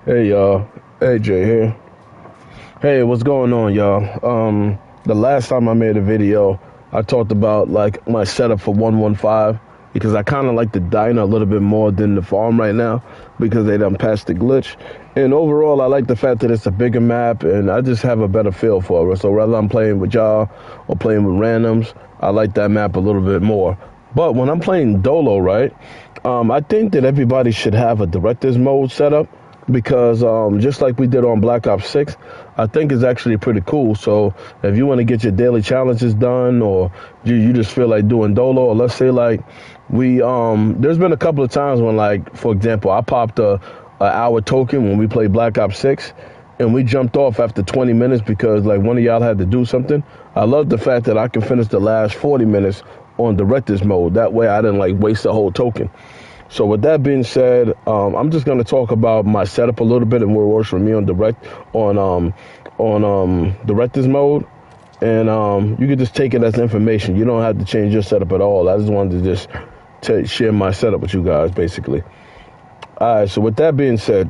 Hey y'all, AJ here. Hey, what's going on, y'all? The last time I made a video, I talked about like my setup for 115 because I kind of like the diner a little bit more than the farm right now because they done passed the glitch. And overall, I like the fact that it's a bigger map and I just have a better feel for it. So whether I'm playing with y'all or playing with randoms, I like that map a little bit more. But when I'm playing Dolo, right, I think that everybody should have a director's mode setup because just like we did on Black Ops 6, I think it's actually pretty cool. So if you want to get your daily challenges done or you just feel like doing Dolo, or let's say like there's been a couple of times when, like, for example, I popped a hour token when we played Black Ops 6 and we jumped off after 20 minutes because like one of y'all had to do something. I love the fact that I can finish the last 40 minutes on director's mode. That way I didn't like waste the whole token. So with that being said, I'm just gonna talk about my setup a little bit and what works for me on director's mode, and you can just take it as information. You don't have to change your setup at all. I just wanted to just share my setup with you guys, basically. All right. So with that being said,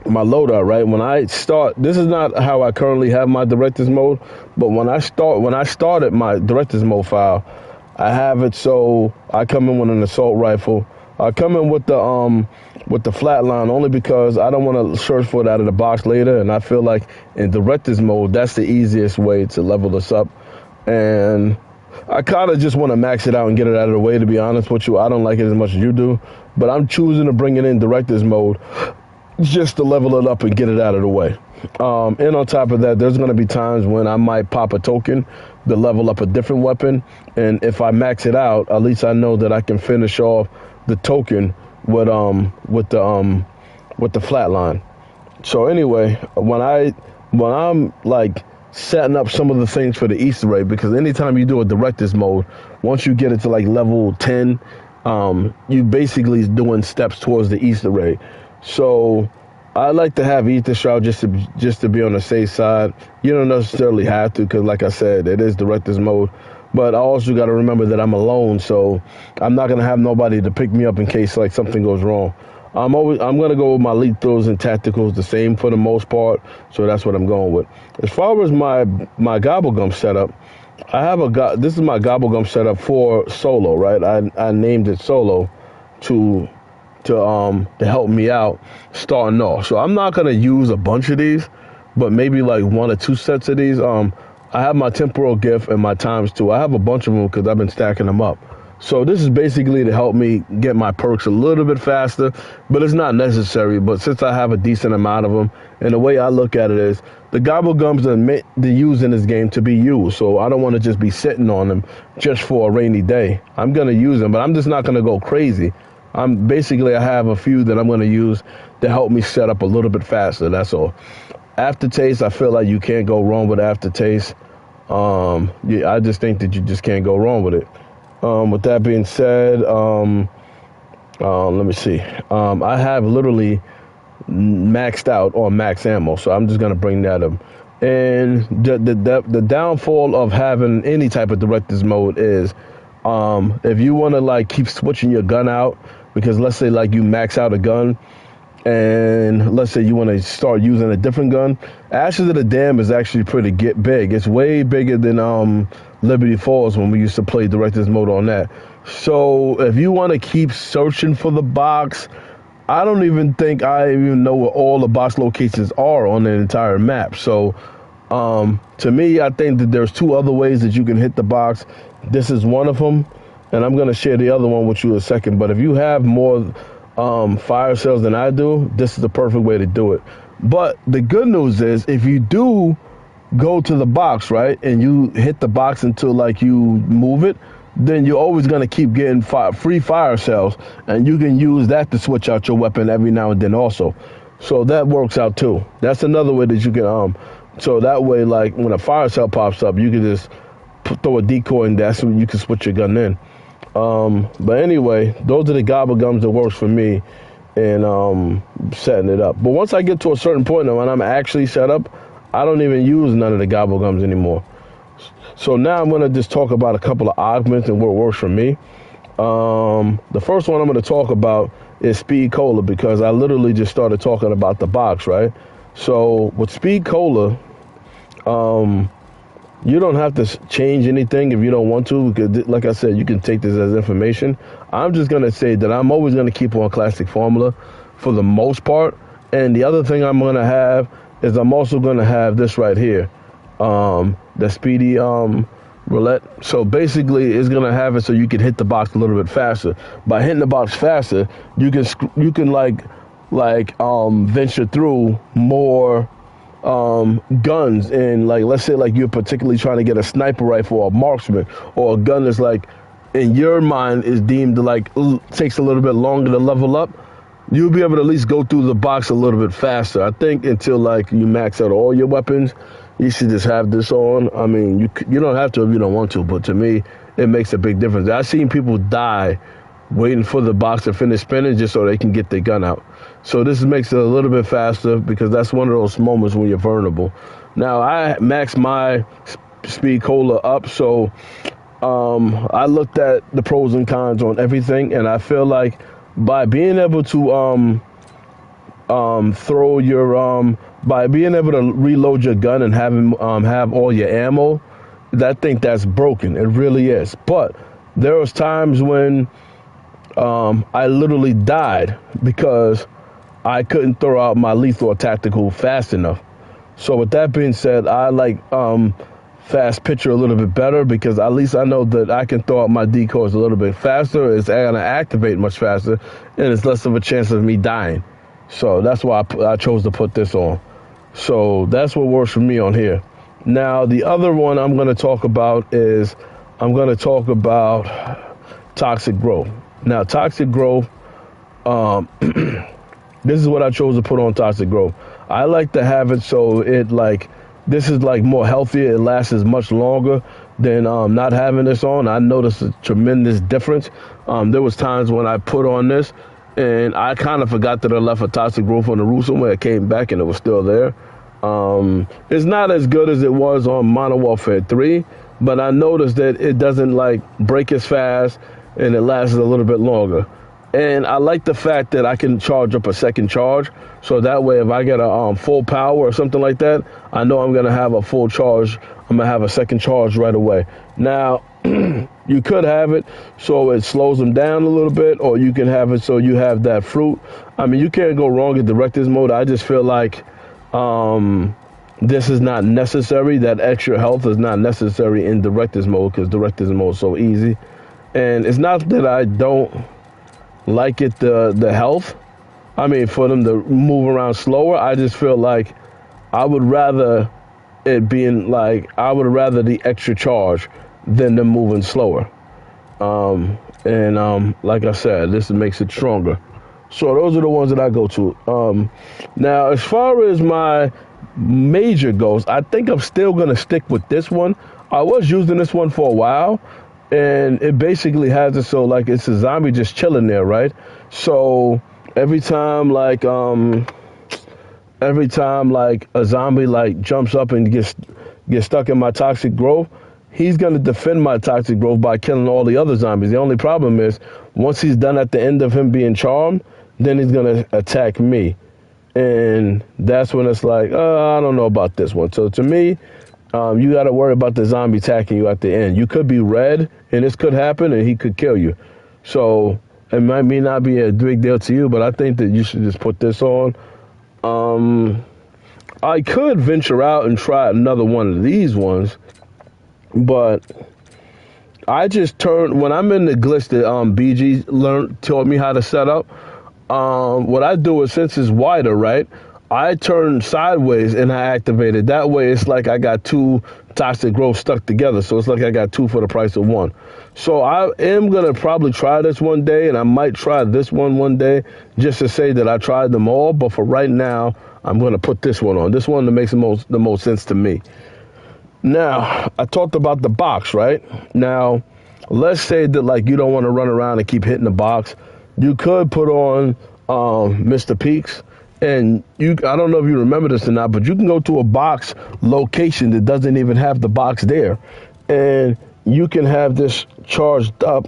my loadout, right? When I start, this is not how I currently have my director's mode, but when I started my director's mode file, I have it so I come in with an assault rifle. I come in with the flatline only because I don't want to search for it out of the box later, and I feel like in director's mode that's the easiest way to level this up. And I kind of just want to max it out and get it out of the way. To be honest with you, I don't like it as much as you do, but I'm choosing to bring it in director's mode just to level it up and get it out of the way. And on top of that, there's going to be times when I might pop a token to level up a different weapon. And if I max it out, at least I know that I can finish off the token with the flatline. So anyway, when I'm like setting up some of the things for the Easter egg, because anytime you do a director's mode, once you get it to like level 10, you basically doing steps towards the Easter egg. So I like to have Ether Shroud just to be on the safe side. You don't necessarily have to because, like I said, it is director's mode. But I also got to remember that I'm alone, so I'm not gonna have nobody to pick me up in case like something goes wrong. I'm gonna go with my lethals and tacticals the same for the most part, so that's what I'm going with. As far as my gobblegum setup, this is my gobblegum setup for solo, right? I named it solo to help me out starting off. So I'm not gonna use a bunch of these, but maybe like one or two sets of these. I have my temporal gift and my times 2. I have a bunch of them because I've been stacking them up. So this is basically to help me get my perks a little bit faster, but it's not necessary. But since I have a decent amount of them, and the way I look at it is, the gobblegums are meant to use in this game to be used. So I don't want to just be sitting on them just for a rainy day. I'm gonna use them, but I'm just not gonna go crazy. I have a few that I'm gonna use to help me set up a little bit faster. That's all. Aftertaste, I feel like you can't go wrong with aftertaste. Yeah, I just think that you just can't go wrong with it. With that being said, let me see. I have literally maxed out on max ammo, so I'm just gonna bring that up. And the downfall of having any type of director's mode is, if you want to like keep switching your gun out, because let's say like you max out a gun, and let's say you want to start using a different gun, Ashes of the Dam is actually pretty big. It's way bigger than Liberty Falls when we used to play director's mode on that. So if you want to keep searching for the box, I don't even think I even know where all the box locations are on the entire map. So to me, I think that there's 2 other ways that you can hit the box. This is one of them, and I'm going to share the other one with you in a second. But if you have more fire sales than I do, this is the perfect way to do it. But the good news is, if you do go to the box, right, and you hit the box until like you move it, then you're always going to keep getting free fire cells, and you can use that to switch out your weapon every now and then also. So that works out too. That's another way that you can so that way, like when a fire cell pops up, you can just throw a decoy in there so you can switch your gun in. But anyway, those are the gobblegums that works for me in setting it up. But once I get to a certain point when I'm actually set up, I don't even use none of the gobblegums anymore. So now I'm going to just talk about a couple of augments and what works for me. The first one I'm going to talk about is Speed Cola, because I literally just started talking about the box, right? So with Speed Cola, you don't have to change anything if you don't want to, because like I said, you can take this as information. I'm just going to say that I'm always going to keep on classic formula for the most part. And the other thing I'm going to have is I'm also going to have this right here, the speedy roulette. So basically it's going to have it so you can hit the box a little bit faster. By hitting the box faster, you can like venture through more guns, and like, let's say like you're particularly trying to get a sniper rifle or a marksman, or a gun that's like in your mind is deemed to like takes a little bit longer to level up. You'll be able to at least go through the box a little bit faster. I think until like you max out all your weapons, you should just have this on. I mean, you don't have to if you don't want to, but to me, it makes a big difference. I've seen people die waiting for the box to finish spinning just so they can get their gun out. So this makes it a little bit faster, because that's one of those moments when you're vulnerable. Now, I maxed my Speed Cola up, so I looked at the pros and cons on everything, and I feel like by being able to by being able to reload your gun and have all your ammo, I think that's broken. It really is. But there was times when I literally died because I couldn't throw out my lethal or tactical fast enough. So with that being said, I like fast picture a little bit better, because at least I know that I can throw out my decoys a little bit faster. It's going to activate much faster, and it's less of a chance of me dying. So that's why I chose to put this on. So that's what works for me on here. Now, the other one I'm going to talk about is Toxic Growth. Now, Toxic Growth, this is what I chose to put on Toxic Growth. I like to have it so this is like more healthier. It lasts much longer than not having this on. I noticed a tremendous difference. There was times when I put on this and I kind of forgot that I left a Toxic Growth on the roof somewhere. It came back and it was still there. It's not as good as it was on Modern Warfare 3, but I noticed that it doesn't like break as fast and it lasts a little bit longer. And I like the fact that I can charge up a second charge, so that way if I get a full power or something like that, I know I'm going to have a full charge. I'm going to have a second charge right away. Now, you could have it so it slows them down a little bit, or you can have it so you have that fruit. I mean, you can't go wrong in director's mode. I just feel like this is not necessary. That extra health is not necessary in director's mode, because director's mode is so easy. And it's not that I don't like it, the health. I mean, for them to move around slower, I just feel like I would rather it being like, I would rather the extra charge than them moving slower. Like I said, this makes it stronger. So those are the ones that I go to. Now, as far as my major goes, I think I'm still going to stick with this one. I was using this one for a while, and it basically has it so like it's a zombie just chilling there, right? So every time like a zombie like jumps up and gets stuck in my Toxic Growth, he's going to defend my Toxic Growth by killing all the other zombies. The only problem is once he's done at the end of him being charmed, then he's going to attack me. And that's when it's like, I don't know about this one. So to me, you got to worry about the zombie attacking you at the end. You could be red, and this could happen, and he could kill you. So it may not be a big deal to you, but I think that you should just put this on. I could venture out and try another one of these ones, but I just when I'm in the glitch that BG taught me how to set up, what I do is, since it's wider, right, I turn sideways and I activate it. That way it's like I got two Toxic Growth stuck together. So it's like I got two for the price of one. So I am going to probably try this one day, and I might try this one day just to say that I tried them all. But for right now, I'm going to put this one on. This one that makes the most sense to me. Now, I talked about the box, right? Now, let's say that like you don't want to run around and keep hitting the box. You could put on Mr. Peaks. And I don't know if you remember this or not, but you can go to a box location that doesn't even have the box there. And you can have this charged up,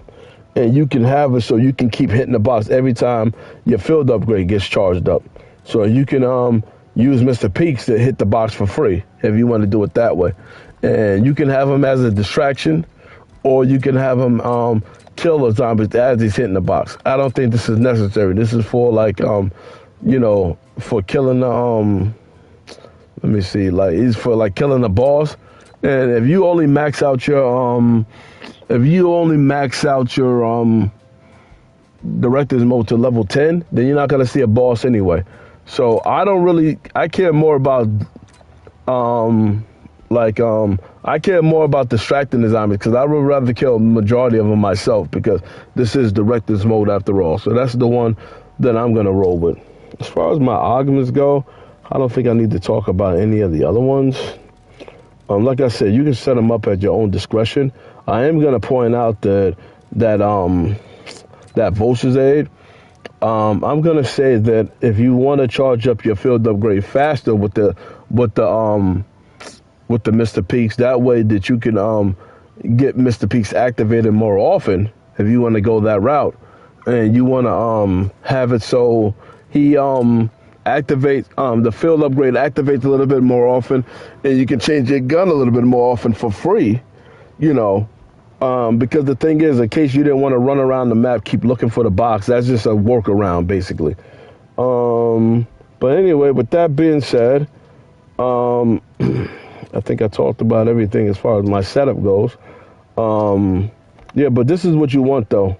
and you can have it so you can keep hitting the box every time your field upgrade gets charged up. So you can use Mr. Peaks to hit the box for free if you want to do it that way. And you can have him as a distraction, or you can have him kill the zombies as he's hitting the box. I don't think this is necessary. This is for like you know, for killing the let me see, like it's for like killing the boss. And if you only max out your director's mode to level 10, then you're not gonna see a boss anyway. So I care more about I care more about distracting the zombies, because I would rather kill the majority of them myself, because this is director's mode after all. So that's the one that I'm gonna roll with. As far as my arguments go, I don't think I need to talk about any of the other ones. Like I said, you can set them up at your own discretion. I am gonna point out that Vulture's Aid. I'm gonna say that if you want to charge up your field upgrade faster with the Mr. Peaks, that way that you can get Mr. Peaks activated more often, if you want to go that route, and you want to have it so he activates the field upgrade activates a little bit more often, and you can change your gun a little bit more often for free, you know. Because the thing is, in case you didn't want to run around the map, keep looking for the box, that's just a workaround, basically. But anyway, with that being said, I think I talked about everything as far as my setup goes. Yeah, but this is what you want, though.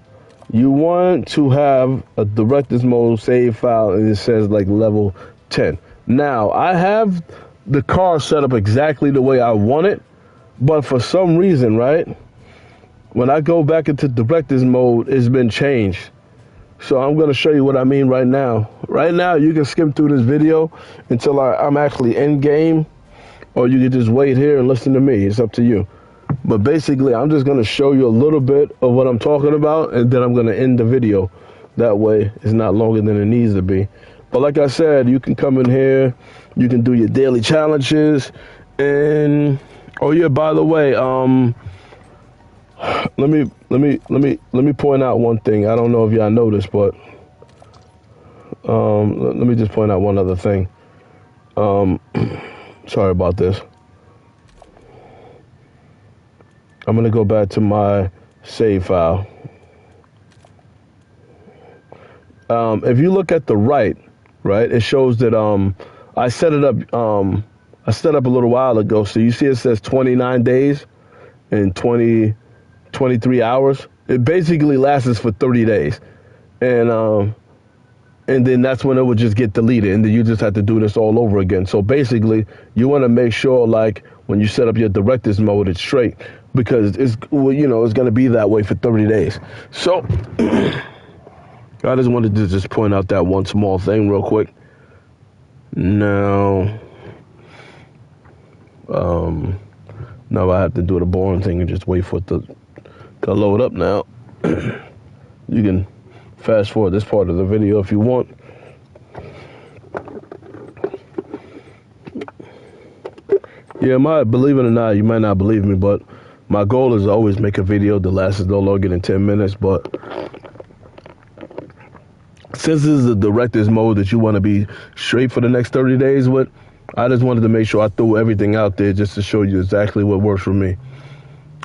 You want to have a director's mode save file, and it says like level 10. Now, I have the car set up exactly the way I want it, but for some reason, right, when I go back into director's mode, it's been changed. So I'm going to show you what I mean right now. Right now, you can skim through this video until I'm actually in game, or you can just wait here and listen to me. It's up to you. But basically, I'm just going to show you a little bit of what I'm talking about, and then I'm going to end the video. That way, it's not longer than it needs to be. But like I said, you can come in here, you can do your daily challenges, and oh yeah, by the way, let me point out one thing. I don't know if y'all know this, but let me just point out one other thing. Sorry about this. I'm gonna go back to my save file. If you look at the right, it shows that I set it up. I set up a little while ago. So you see, it says 29 days and 23 hours. It basically lasts for 30 days, and then that's when it would just get deleted, and then you just have to do this all over again. So basically, you want to make sure, like, when you set up your director's mode, it's straight, because it's, well, you know, it's going to be that way for 30 days. So I just wanted to just point out that one small thing real quick. Now, now I have to do the boring thing and just wait for it to load up now. You can fast forward this part of the video if you want. Yeah, believe it or not, you might not believe me, but my goal is to always make a video that lasts no longer than 10 minutes. But since this is the director's mode that you want to be straight for the next 30 days with, I just wanted to make sure I threw everything out there just to show you exactly what works for me.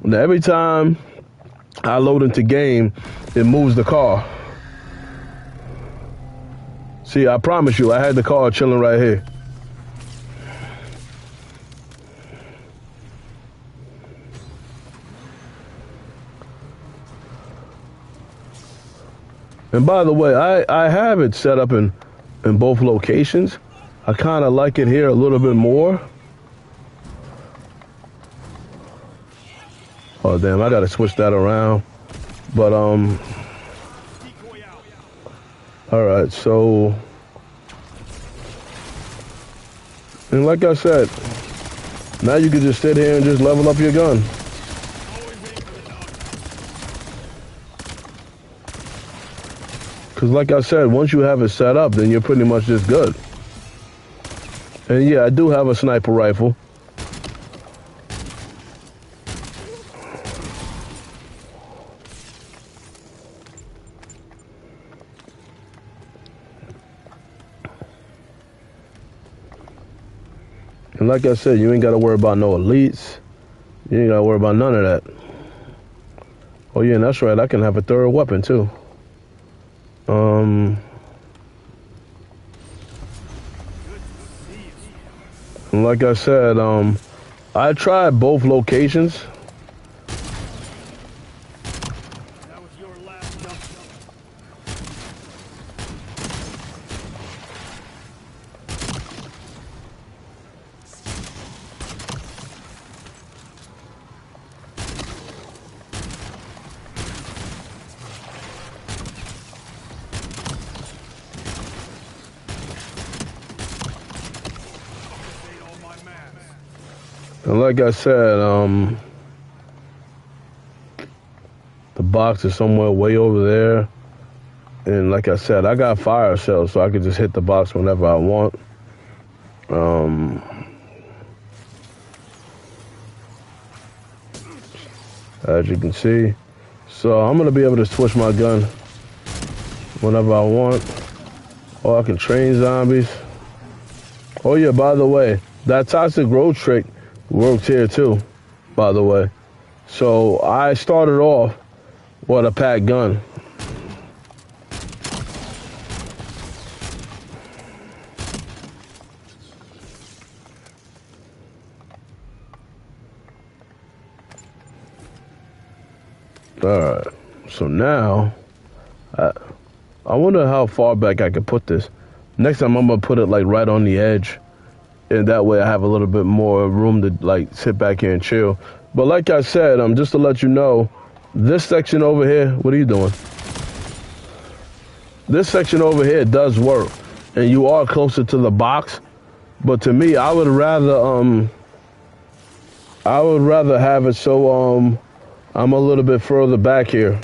Now, every time I load into game, it moves the car. See, I promise you, I had the car chilling right here. And by the way, I have it set up in both locations. I kind of like it here a little bit more. Oh, damn, I got to switch that around. But, all right, so, and like I said, now you can just sit here and just level up your gun. Because like I said, once you have it set up, then you're pretty much just good. And yeah, I do have a sniper rifle. And like I said, you ain't got to worry about no elites. You ain't got to worry about none of that. Oh, yeah, and that's right. I can have a third weapon, too. And like I said, I tried both locations. And like I said, the box is somewhere way over there. And like I said, I got fire cells, so I can just hit the box whenever I want. As you can see. So I'm going to be able to switch my gun whenever I want. Or I can train zombies. Oh yeah, by the way, that toxic road trick worked here too, by the way. So I started off with a pack gun. Alright, so now, I wonder how far back I could put this. Next time I'm going to put it like right on the edge. And that way I have a little bit more room to like sit back here and chill. But like I said, just to let you know, this section over here, what are you doing? This section over here does work. And you are closer to the box. But to me, I would rather have it so I'm a little bit further back here.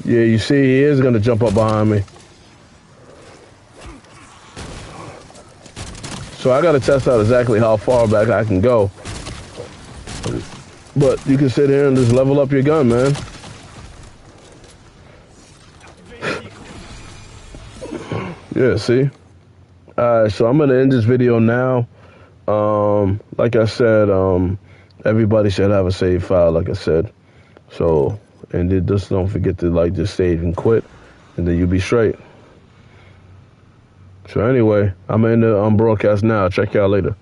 Yeah, you see, he is going to jump up behind me. So I got to test out exactly how far back I can go. But you can sit here and just level up your gun, man. Yeah, see? Alright, so I'm going to end this video now. Like I said, everybody should have a save file, like I said. So, and then just don't forget to like just save and quit, and then you'll be straight. So anyway, I'm in the broadcast now. Check y'all later.